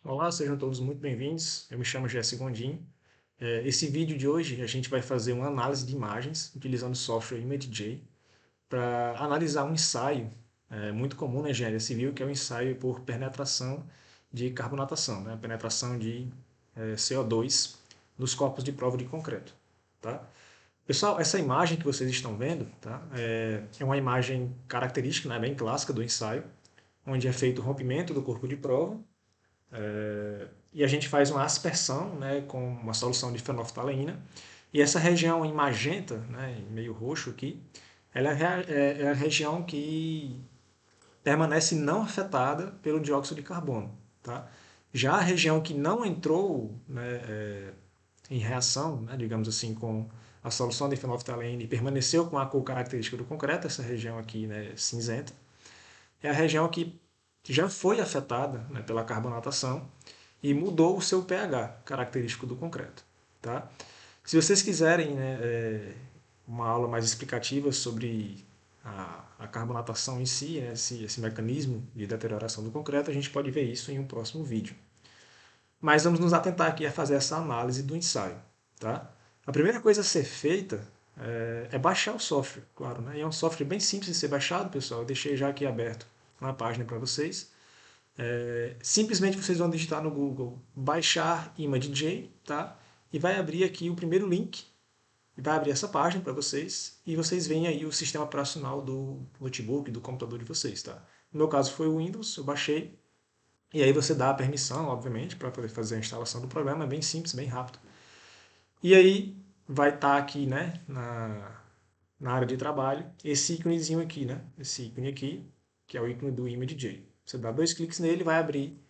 Olá, sejam todos muito bem-vindos. Eu me chamo Jesse Gondim. Esse vídeo de hoje a gente vai fazer uma análise de imagens utilizando o software ImageJ para analisar um ensaio muito comum na engenharia civil, que é o ensaio por penetração de carbonatação, né? Penetração de CO2 nos corpos de prova de concreto. Tá? Pessoal, essa imagem que vocês estão vendo tá? É uma imagem característica, né? Bem clássica do ensaio, onde é feito o rompimento do corpo de prova e a gente faz uma aspersão, né, com uma solução de fenolftaleína. E essa região em magenta, né, meio roxo aqui, ela é a região que permanece não afetada pelo dióxido de carbono. Tá? Já a região que não entrou, né, em reação, né, digamos assim, com a solução de fenolftaleína e permaneceu com a cor característica do concreto, essa região aqui, né, cinzenta, é a região que já foi afetada, né, pela carbonatação e mudou o seu pH, característico do concreto. Tá? Se vocês quiserem, né, uma aula mais explicativa sobre a carbonatação em si, né, esse mecanismo de deterioração do concreto, a gente pode ver isso em um próximo vídeo. Mas vamos nos atentar aqui a fazer essa análise do ensaio. Tá? A primeira coisa a ser feita é baixar o software, claro. Né? E é um software bem simples de ser baixado, pessoal. Eu deixei já aqui aberto uma página para vocês. Simplesmente vocês vão digitar no Google baixar ImageJ, tá? E vai abrir aqui o primeiro link, e vai abrir essa página para vocês, e vocês veem aí o sistema operacional do notebook, do computador de vocês, tá? No meu caso foi o Windows, eu baixei, e aí você dá a permissão, obviamente, para poder fazer a instalação do programa, é bem simples, bem rápido. E aí vai estar aqui, né, na área de trabalho, esse íconezinho aqui, né? Esse ícone aqui, que é o ícone do ImageJ. Você dá dois cliques nele, vai abrir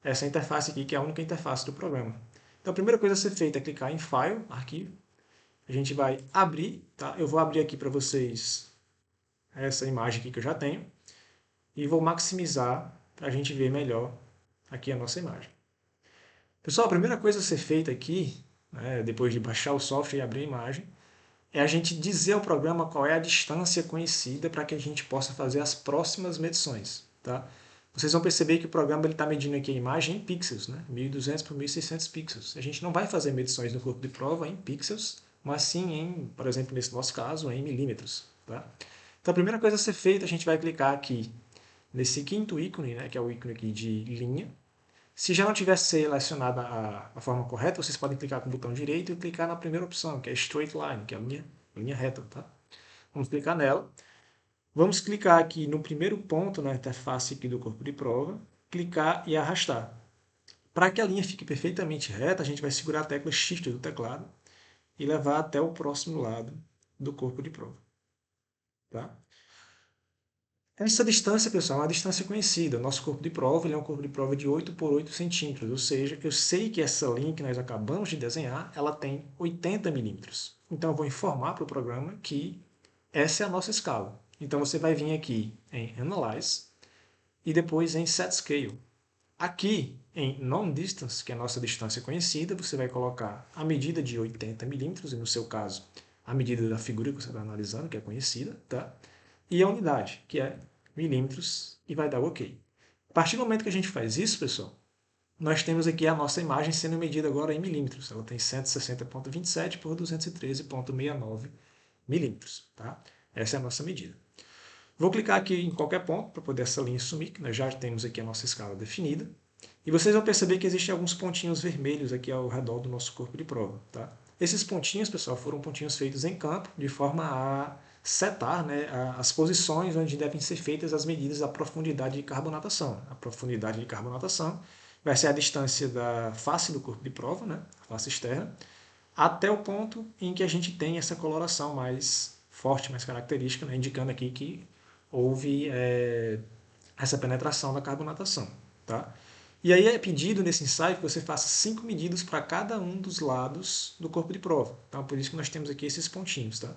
essa interface aqui, que é a única interface do programa. Então, a primeira coisa a ser feita é clicar em File, Arquivo. A gente vai abrir, tá? Eu vou abrir aqui para vocês essa imagem aqui que eu já tenho e vou maximizar para a gente ver melhor aqui a nossa imagem. Pessoal, a primeira coisa a ser feita aqui, né, depois de baixar o software e abrir a imagem, é a gente dizer ao programa qual é a distância conhecida para que a gente possa fazer as próximas medições. Tá? Vocês vão perceber que o programa está medindo aqui a imagem em pixels, né? 1200 por 1600 pixels. A gente não vai fazer medições no corpo de prova em pixels, mas sim em, por exemplo, nesse nosso caso, em milímetros. Tá? Então a primeira coisa a ser feita, a gente vai clicar aqui nesse quinto ícone, né, que é o ícone aqui de linha. Se já não tiver selecionada a forma correta, vocês podem clicar com o botão direito e clicar na primeira opção, que é Straight Line, que é a linha reta. Tá? Vamos clicar nela. Vamos clicar aqui no primeiro ponto na interface aqui do corpo de prova, clicar e arrastar. Para que a linha fique perfeitamente reta, a gente vai segurar a tecla Shift do teclado e levar até o próximo lado do corpo de prova. Tá? Essa distância, pessoal, é uma distância conhecida. O nosso corpo de prova ele é um corpo de prova de 8 por 8 centímetros, ou seja, eu sei que essa linha que nós acabamos de desenhar, ela tem 80 milímetros. Então eu vou informar para o programa que essa é a nossa escala. Então você vai vir aqui em Analyze e depois em Set Scale. Aqui em Non-Distance, que é a nossa distância conhecida, você vai colocar a medida de 80 milímetros, e no seu caso, a medida da figura que você está analisando, que é conhecida, tá? E a unidade, que é milímetros, e vai dar OK. A partir do momento que a gente faz isso, pessoal, nós temos aqui a nossa imagem sendo medida agora em milímetros. Ela tem 160,27 por 213,69 milímetros. Tá? Essa é a nossa medida. Vou clicar aqui em qualquer ponto para poder essa linha sumir, que nós já temos aqui a nossa escala definida. E vocês vão perceber que existem alguns pontinhos vermelhos aqui ao redor do nosso corpo de prova. Tá? Esses pontinhos, pessoal, foram pontinhos feitos em campo, de forma a setar, né, as posições onde devem ser feitas as medidas da profundidade de carbonatação. A profundidade de carbonatação vai ser a distância da face do corpo de prova, né, a face externa, até o ponto em que a gente tem essa coloração mais forte, mais característica, né, indicando aqui que houve essa penetração da carbonatação. Tá? E aí é pedido nesse ensaio que você faça 5 medidas para cada um dos lados do corpo de prova. Então, por isso que nós temos aqui esses pontinhos. Tá?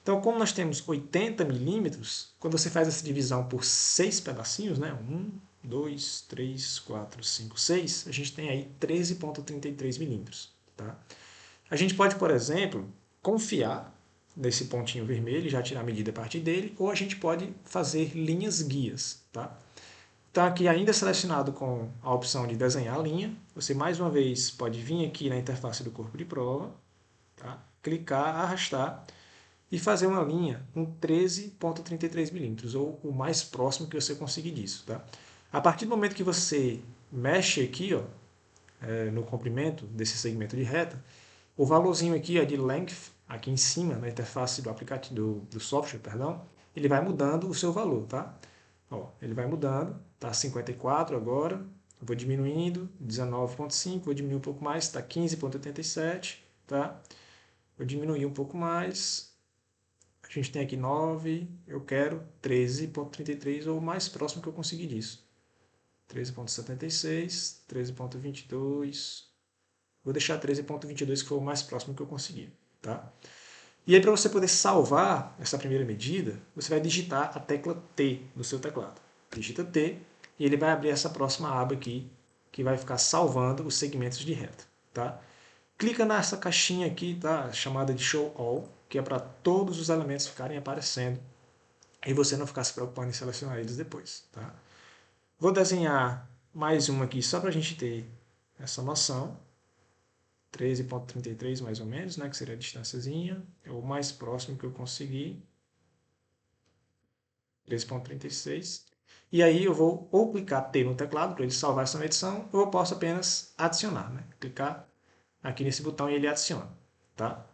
Então, como nós temos 80 milímetros, quando você faz essa divisão por 6 pedacinhos, né? 1, 2, 3, 4, 5, 6, a gente tem aí 13,33 milímetros. Tá? A gente pode, por exemplo, confiar nesse pontinho vermelho e já tirar a medida a partir dele, ou a gente pode fazer linhas guias. Tá? Então aqui ainda selecionado com a opção de desenhar a linha, você mais uma vez pode vir aqui na interface do corpo de prova, tá? Clicar, arrastar e fazer uma linha com 13,33 milímetros, ou o mais próximo que você conseguir disso. Tá? A partir do momento que você mexe aqui, ó, no comprimento desse segmento de reta, o valorzinho aqui de length, aqui em cima, na interface do aplicativo do software, perdão, ele vai mudando o seu valor, tá? Ó, ele vai mudando, tá 54 agora, vou diminuindo, 19,5, vou diminuir um pouco mais, está 15,87, tá? Vou diminuir um pouco mais, a gente tem aqui 9, eu quero 13,33 ou o mais próximo que eu conseguir disso. 13,76, 13,22, vou deixar 13,22 que foi o mais próximo que eu consegui, tá? E aí, para você poder salvar essa primeira medida, você vai digitar a tecla T no seu teclado. Digita T e ele vai abrir essa próxima aba aqui, que vai ficar salvando os segmentos de reta. Tá? Clica nessa caixinha aqui, tá? Chamada de Show All, que é para todos os elementos ficarem aparecendo e você não ficar se preocupando em selecionar eles depois. Tá? Vou desenhar mais uma aqui só para a gente ter essa noção. 13,33 mais ou menos, né, que seria a distânciazinha, é o mais próximo que eu consegui, 13,36. E aí eu vou ou clicar T no teclado para ele salvar essa medição, ou eu posso apenas adicionar, né, clicar aqui nesse botão e ele adiciona. Tá?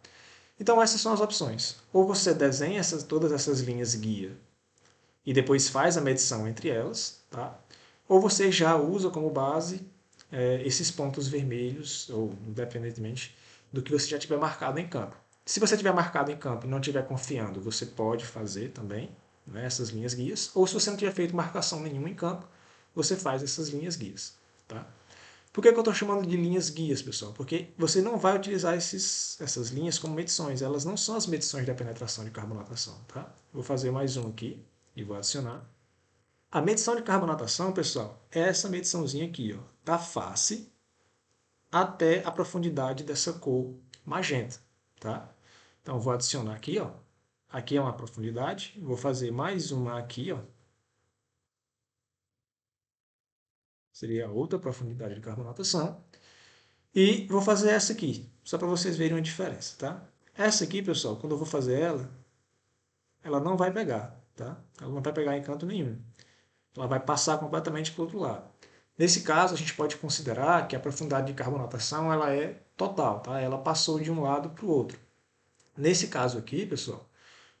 Então essas são as opções. Ou você desenha todas essas linhas guia e depois faz a medição entre elas, tá? Ou você já usa como base esses pontos vermelhos, ou independentemente do que você já tiver marcado em campo. Se você tiver marcado em campo e não estiver confiando, você pode fazer também, né, essas linhas guias, ou se você não tiver feito marcação nenhuma em campo, você faz essas linhas guias. Tá? Por que eu estou chamando de linhas guias, pessoal? Porque você não vai utilizar essas linhas como medições, elas não são as medições da penetração de carbonatação. Tá? Vou fazer mais um aqui e vou adicionar. A medição de carbonatação, pessoal, é essa mediçãozinha aqui, ó, da face até a profundidade dessa cor magenta, tá? Então, vou adicionar aqui, ó. Aqui é uma profundidade, vou fazer mais uma aqui, ó. Seria outra profundidade de carbonatação. E vou fazer essa aqui, só para vocês verem a diferença, tá? Essa aqui, pessoal, quando eu vou fazer ela não vai pegar, tá? Ela não vai pegar em canto nenhum. Ela vai passar completamente para o outro lado. Nesse caso, a gente pode considerar que a profundidade de carbonatação ela é total, tá? Ela passou de um lado para o outro. Nesse caso aqui, pessoal,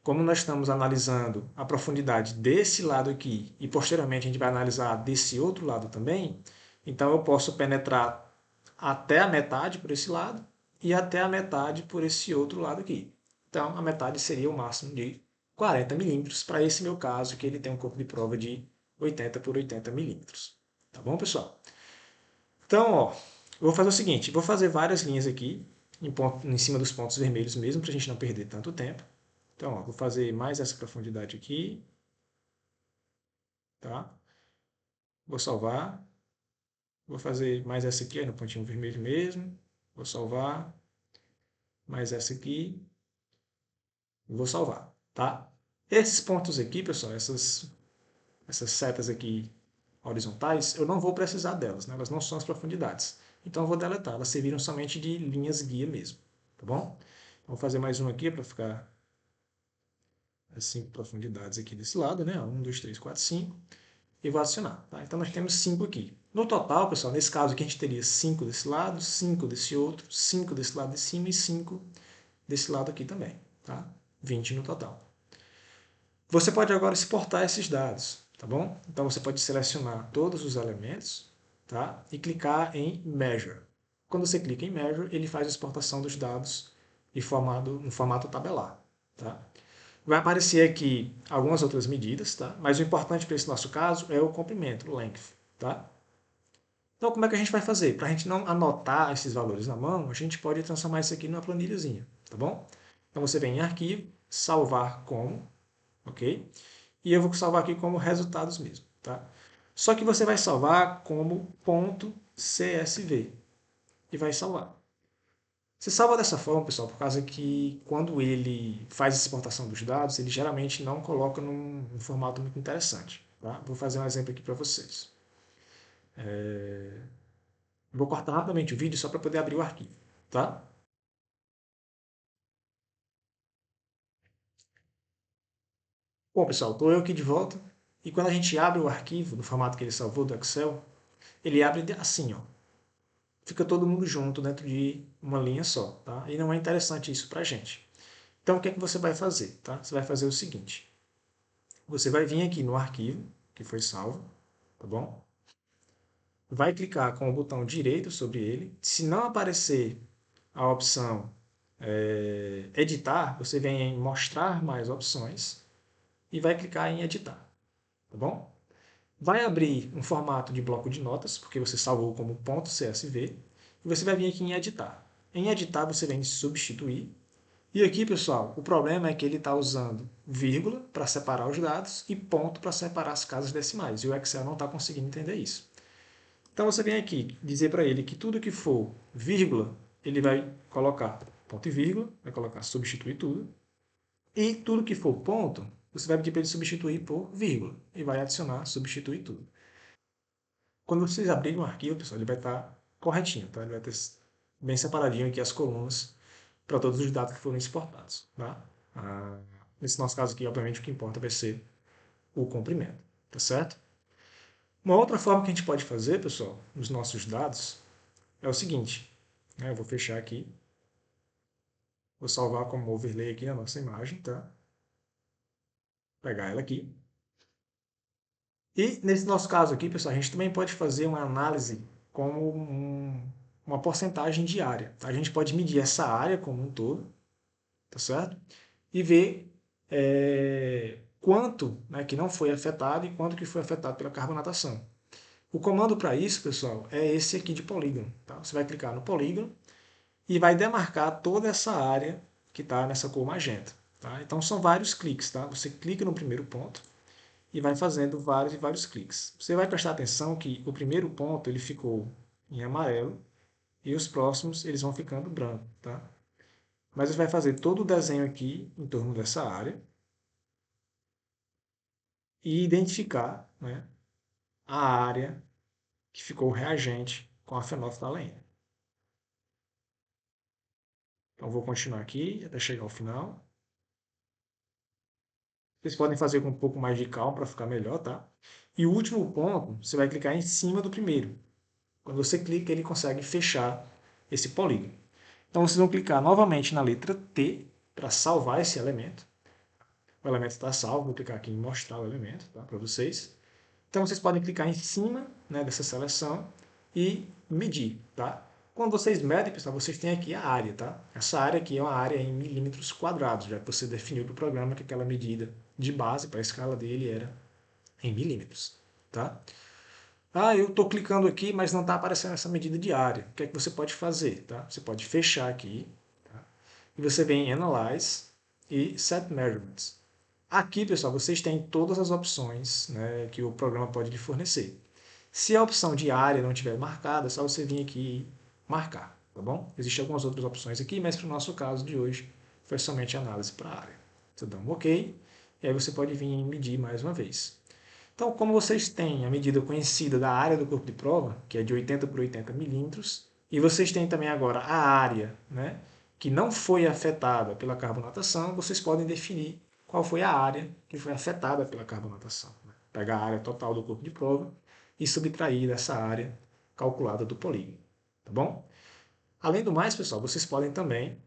como nós estamos analisando a profundidade desse lado aqui e posteriormente a gente vai analisar desse outro lado também, então eu posso penetrar até a metade por esse lado e até a metade por esse outro lado aqui. Então, a metade seria o máximo de 40 milímetros para esse meu caso, que ele tem um corpo de prova de 80 por 80 milímetros. Tá bom, pessoal? Então, ó, eu vou fazer o seguinte, vou fazer várias linhas aqui, em cima dos pontos vermelhos mesmo, para a gente não perder tanto tempo. Então, ó, vou fazer mais essa profundidade aqui, tá? Vou salvar. Vou fazer mais essa aqui, no pontinho vermelho mesmo. Vou salvar. Mais essa aqui. Vou salvar, tá? Esses pontos aqui, pessoal, essas setas aqui horizontais, eu não vou precisar delas, né? Elas não são as profundidades. Então eu vou deletar, elas serviram somente de linhas guia mesmo, tá bom? Vou fazer mais uma aqui para ficar as 5 profundidades aqui desse lado, né? 1, 2, 3, 4, 5. E vou adicionar, tá? Então nós temos 5 aqui. No total, pessoal, nesse caso aqui a gente teria 5 desse lado, 5 desse outro, 5 desse lado de cima e 5 desse lado aqui também, tá? 20 no total. Você pode agora exportar esses dados, tá bom? Então você pode selecionar todos os elementos, tá? E clicar em Measure. Quando você clica em Measure, ele faz a exportação dos dados no formato tabelar, tá? Vai aparecer aqui algumas outras medidas, tá? Mas o importante para esse nosso caso é o comprimento, o length, tá? Então, como é que a gente vai fazer? Para a gente não anotar esses valores na mão, a gente pode transformar isso aqui numa planilhazinha, tá bom? Então, você vem em Arquivo, Salvar como, ok? E eu vou salvar aqui como resultados mesmo, tá? Só que você vai salvar como .csv e vai salvar. Você salva dessa forma, pessoal, por causa que quando ele faz a exportação dos dados, ele geralmente não coloca num formato muito interessante, tá? Vou fazer um exemplo aqui para vocês. Vou cortar rapidamente o vídeo só para poder abrir o arquivo, tá? Bom, pessoal, estou eu aqui de volta. E quando a gente abre o arquivo no formato que ele salvou do Excel, ele abre assim, ó. Fica todo mundo junto dentro de uma linha só, tá? E não é interessante isso para a gente. Então, o que é que você vai fazer, tá? Você vai fazer o seguinte. Você vai vir aqui no arquivo que foi salvo, tá bom? Vai clicar com o botão direito sobre ele. Se não aparecer a opção editar, você vem em mostrar mais opções e vai clicar em editar, tá bom? Vai abrir um formato de bloco de notas, porque você salvou como .csv, e você vai vir aqui em editar. Em editar você vem em substituir. E aqui, pessoal, o problema é que ele está usando vírgula para separar os dados e ponto para separar as casas decimais. E o Excel não está conseguindo entender isso. Então você vem aqui dizer para ele que tudo que for vírgula, ele vai colocar ponto e vírgula, vai colocar substituir tudo. E tudo que for ponto, você vai pedir para ele substituir por vírgula. E vai adicionar substituir tudo. Quando vocês abrirem um arquivo, pessoal, ele vai estar corretinho, tá? Ele vai ter bem separadinho aqui as colunas para todos os dados que foram exportados, tá? Nesse nosso caso aqui, obviamente, o que importa vai ser o comprimento, tá certo? Uma outra forma que a gente pode fazer, pessoal, nos nossos dados, é o seguinte, né? Eu vou fechar aqui, vou salvar como overlay aqui a nossa imagem, tá? Vou pegar ela aqui. E nesse nosso caso aqui, pessoal, a gente também pode fazer uma análise como uma porcentagem de área. Tá? A gente pode medir essa área como um todo, tá certo? E ver quanto, né, que não foi afetado e quanto que foi afetado pela carbonatação. O comando para isso, pessoal, é esse aqui de polígono. Tá? Você vai clicar no polígono e vai demarcar toda essa área que está nessa cor magenta. Tá? Então são vários cliques. Tá? Você clica no primeiro ponto e vai fazendo vários e vários cliques. Você vai prestar atenção que o primeiro ponto ele ficou em amarelo e os próximos eles vão ficando branco, tá? Mas você vai fazer todo o desenho aqui em torno dessa área e identificar, né, a área que ficou reagente com a fenolftaleína. Então vou continuar aqui até chegar ao final. Vocês podem fazer com um pouco mais de calma para ficar melhor, tá? E o último ponto, você vai clicar em cima do primeiro. Quando você clica, ele consegue fechar esse polígono. Então vocês vão clicar novamente na letra T para salvar esse elemento. O elemento está salvo, vou clicar aqui em mostrar o elemento, tá, para vocês. Então vocês podem clicar em cima, né, dessa seleção e medir. Tá? Quando vocês medem, pessoal, vocês têm aqui a área. Tá? Essa área aqui é uma área em milímetros quadrados, já que você definiu para o programa que aquela medida de base para a escala dele era em milímetros. Tá? Ah, eu estou clicando aqui, mas não está aparecendo essa medida de área. O que é que você pode fazer? Tá? Você pode fechar aqui, tá? E você vem em Analyze e Set Measurements. Aqui, pessoal, vocês têm todas as opções, né, que o programa pode lhe fornecer. Se a opção de área não estiver marcada, é só você vir aqui e marcar, tá bom? Existem algumas outras opções aqui, mas para o nosso caso de hoje foi somente análise para a área. Você dá um OK, e aí você pode vir e medir mais uma vez. Então, como vocês têm a medida conhecida da área do corpo de prova, que é de 80 por 80 milímetros, e vocês têm também agora a área, né, que não foi afetada pela carbonatação, vocês podem definir qual foi a área que foi afetada pela carbonatação. Né? Pegar a área total do corpo de prova e subtrair dessa área calculada do polígono. Tá bom? Além do mais, pessoal, vocês podem também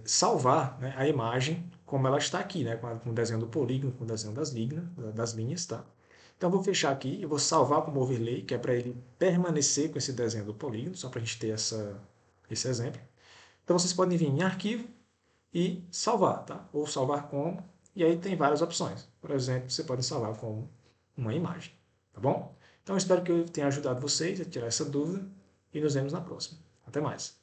salvar, né, a imagem como ela está aqui, né, com o desenho do polígono, com o desenho das linhas, tá? Então eu vou fechar aqui, eu vou salvar como overlay, que é para ele permanecer com esse desenho do polígono, só para a gente ter esse exemplo. Então vocês podem vir em arquivo e salvar, tá? Ou salvar como, e aí tem várias opções. Por exemplo, você pode salvar como uma imagem, tá bom? Então eu espero que eu tenha ajudado vocês a tirar essa dúvida e nos vemos na próxima. Até mais!